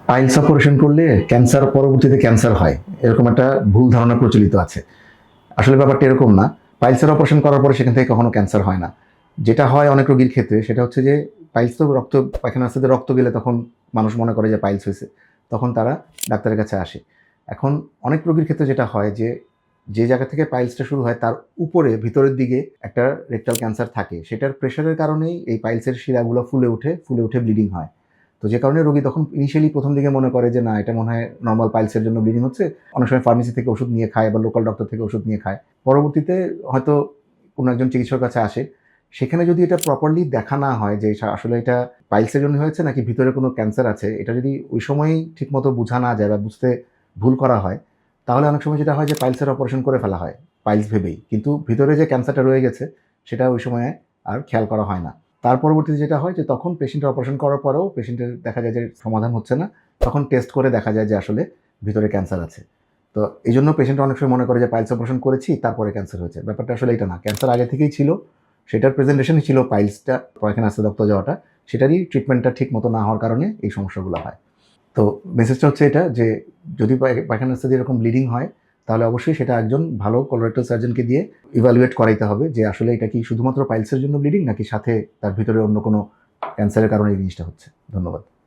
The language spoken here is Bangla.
পাইলস অপারেশন করলে ক্যান্সার পরবর্তীতে ক্যান্সার হয়, এরকম একটা ভুল ধারণা প্রচলিত আছে। আসলে ব্যাপারটা এরকম না। পাইলসের অপারেশন করার পরে সেখান থেকে কখনো ক্যান্সার হয় না। যেটা হয় অনেক রোগীর ক্ষেত্রে সেটা হচ্ছে যে পাইলস তো রক্ত, পায়খানা রাস্তাতে রক্ত গেলে তখন মানুষ মনে করে যে পাইলস হয়েছে, তখন তারা ডাক্তারের কাছে আসে। এখন অনেক রোগীর ক্ষেত্রে যেটা হয় যে যে জায়গা থেকে পাইলসটা শুরু হয় তার উপরে ভিতরের দিকে একটা রেকটাল ক্যান্সার থাকে, সেটার প্রেশারের কারণেই এই পাইলসের শিরাগুলো ফুলে উঠে ব্লিডিং হয়। তো যে কারণে রোগী তখন ইনিশিয়ালি প্রথম দিকে মনে করে যে না, এটা মনে হয় নর্মাল পাইলসের জন্য ব্লিডিং হচ্ছে। অনেক সময় ফার্মেসি থেকে ওষুধ নিয়ে খায় বা লোকাল ডক্টর থেকে ওষুধ নিয়ে খায়। পরবর্তীতে হয়তো কোনো একজন চিকিৎসকের কাছে আসে। সেখানে যদি এটা প্রপারলি দেখা না হয় যে আসলে এটা পাইলসের জন্য হয়েছে নাকি ভিতরে কোনো ক্যান্সার আছে, এটা যদি ওই সময়ই ঠিকমতো বোঝা না যায় বা বুঝতে ভুল করা হয়, তাহলে অনেক সময় যেটা হয় যে পাইলসের অপারেশন করে ফেলা হয় পাইলস ভেবেই। কিন্তু ভিতরে যে ক্যান্সারটা রয়ে গেছে সেটা ওই সময়ে আর খেয়াল করা হয় না। তার পরবর্তীতে যেটা হয় যে তখন পেশেন্টের অপারেশন করার পরেও পেশেন্টের দেখা যায় যে সমাধান হচ্ছে না। তখন টেস্ট করে দেখা যায় যে আসলে ভিতরে ক্যান্সার আছে। তো এইজন্য পেশেন্ট অনেক সময় মনে করে যে পাইলস অপারেশন করেছি তারপরে ক্যান্সার হয়েছে। ব্যাপারটা আসলে এটা না। ক্যান্সার আগে থেকেই ছিল। সেটার প্রেজেন্টেশনই ছিল পাইলসটা, পায়খানা রাস্তায় রক্ত যাওয়াটা। সেটারই ট্রিটমেন্টটা ঠিকমতো না হওয়ার কারণে এই সমস্যাগুলো হয়। তো মেসেজটা হচ্ছে এটা যে যদি পায়খানা রাস্তা দিয়ে এরকম ব্লিডিং হয়, তাহলে অবশ্যই সেটা একজন ভালো কোলোরেক্টাল সার্জনকে দিয়ে ইভালুয়েট করাইতে হবে যে আসলে এটা কি শুধুমাত্র পাইলসের জন্য ব্লিডিং নাকি সাথে তার ভিতরে অন্য কোনো ক্যান্সারের কারণে এই জিনিসটা হচ্ছে। ধন্যবাদ।